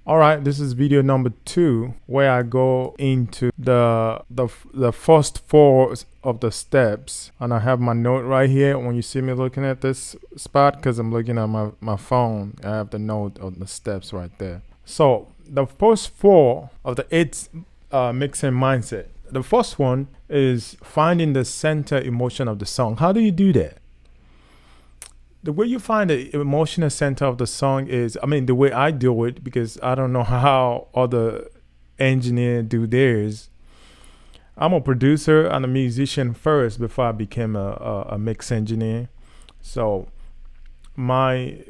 All right, this is video number 2 where I go into the first 4 of the steps, and I have my note right here. When you see me looking at this spot, because I'm looking at my phone, I have the note of the steps right there. So the first 4 of the 8 mixing mindset. The first one is finding the center emotion of the song. How do you do that? The way you find the emotional center of the song is, the way I do it, because I don't know how other engineers do theirs. I'm a producer and a musician first before I became a mix engineer. So my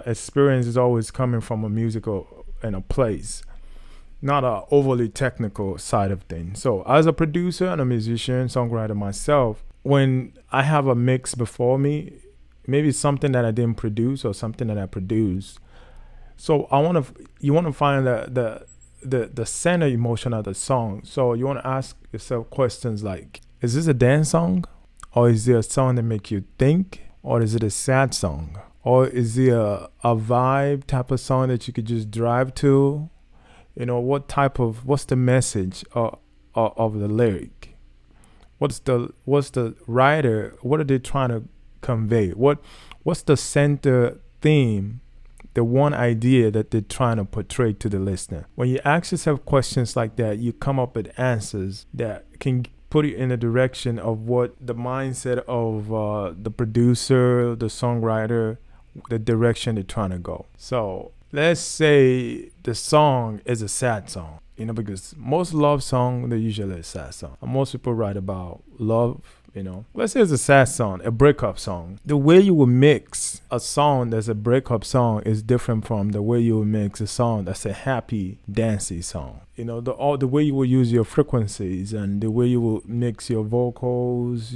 experience is always coming from a musical and a place, not a overly technical side of things. So as a producer and a musician, songwriter myself, when I have a mix before me, maybe it's something that I didn't produce or something that I produced. So you want to find the center emotion of the song. So you want to ask yourself questions like, is this a dance song? Or is it a song that makes you think? Or is it a sad song? Or is it a vibe type of song that you could just drive to? What's the message of the lyric? What's the writer, what are they trying to convey? What's the center theme, the one idea that they're trying to portray to the listener? When you ask yourself questions like that, you come up with answers that can put you in the direction of what the mindset of the producer, the songwriter, the direction they're trying to go. So let's say the song is a sad song, because most love songs, they're usually a sad song. And most people write about love. Let's say it's a sad song, a breakup song. The way you will mix a song that's a breakup song is different from the way you will mix a song that's a happy, dancey song. The way you will use your frequencies and the way you will mix your vocals,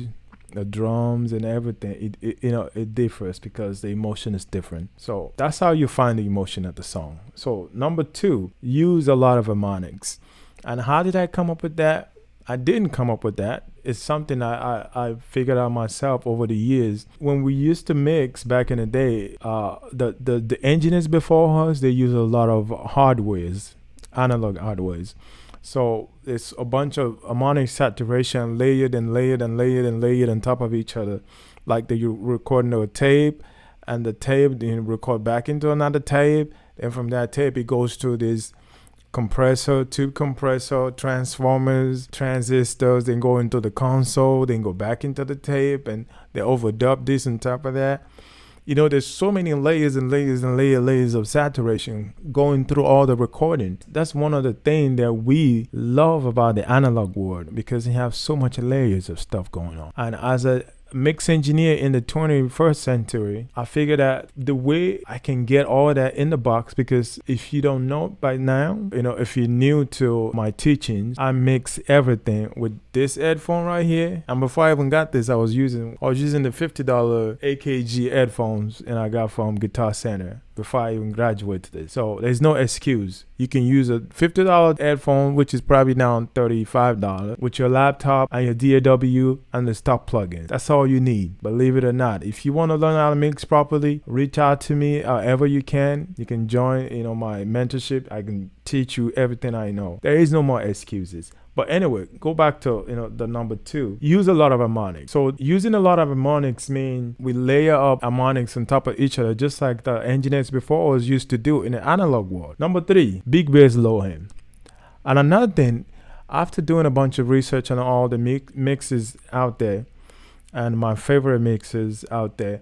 the drums and everything, it differs because the emotion is different. So that's how you find the emotion of the song. So number 2, use a lot of harmonics. And how did I come up with that? I didn't come up with that. It's something I figured out myself over the years. When we used to mix back in the day, the engineers before us, they use a lot of hardwares, analog hardwares. So it's a bunch of harmonic saturation layered and layered and layered and layered on top of each other. Like you're recording a tape, and the tape, then you record back into another tape. And from that tape, it goes to this compressor, tube compressor, transformers, transistors, then go into the console, then go back into the tape, and they overdub this on top of that. There's so many layers and layers and layers of saturation going through all the recording. That's one of the things that we love about the analog world, because you have so much layers of stuff going on. And as a mix engineer in the 21st century, I figured that the way I can get all that in the box, because if you don't know by now, if you're new to my teachings, I mix everything with this headphone right here. And before I even got this, I was using the $50 AKG headphones, and I got from Guitar Center before I even graduated this. So there's no excuse. You can use a $50 headphone, which is probably now $35, with your laptop and your DAW and the stock plugin. That's all you need, believe it or not. If you want to learn how to mix properly, reach out to me however you can. You can join, my mentorship. I can teach you everything I know. There is no more excuses. But anyway, go back to the number 2. Use a lot of harmonics. So using a lot of harmonics means we layer up harmonics on top of each other, just like the engineers before us used to do in the analog world. Number 3, big bass, low end. And another thing, after doing a bunch of research on all the mixes out there, and my favorite mixes out there,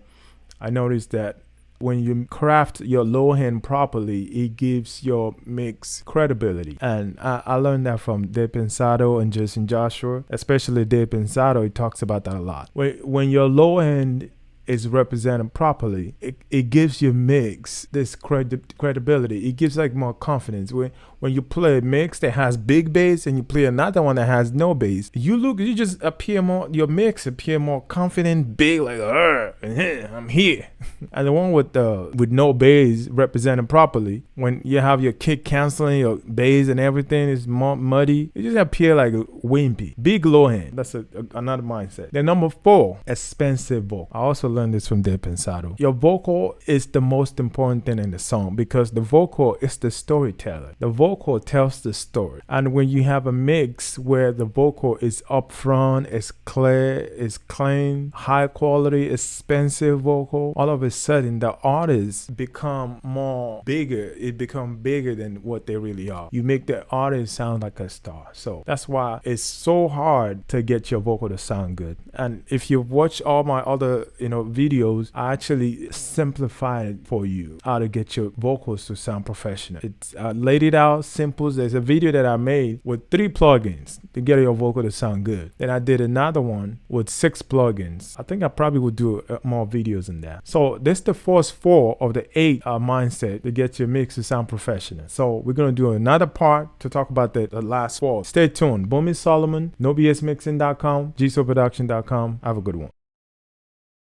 I noticed that when you craft your low end properly, it gives your mix credibility. And I learned that from Dave Pensado and Jason Joshua, especially Dave Pensado. He talks about that a lot. When your low end is represented properly, it gives your mix this credibility. It gives more confidence. when you play a mix that has big bass and you play another one that has no bass, you just appear more, your mix appear more confident, big, like I'm here. And the one with no bass represented properly, when you have your kick canceling, your bass and everything is more muddy, it just appear like wimpy, big low end. That's another mindset. Then number 4, expensive vocal. I also learned this from Dave Pensado. Your vocal is the most important thing in the song, because the vocal is the storyteller. The vocal tells the story. And when you have a mix where the vocal is upfront, it's clear, it's clean, high quality, expensive vocal, all of a sudden the artists become more bigger. It become bigger than what they really are. You make the artist sound like a star. So that's why it's so hard to get your vocal to sound good. And if you watch all my other videos, I actually simplified it for you how to get your vocals to sound professional. It's laid it out simple. There's a video that I made with 3 plugins to get your vocal to sound good. Then I did another one with 6 plugins. I think I probably would do more videos in that. So this is the first 4 of the 8 mindset to get your mix to sound professional. So we're gonna do another part to talk about the last 4. Stay tuned. Boomy Solomon, NoBSMixing.com, GSoulProduction.com. Have a good one.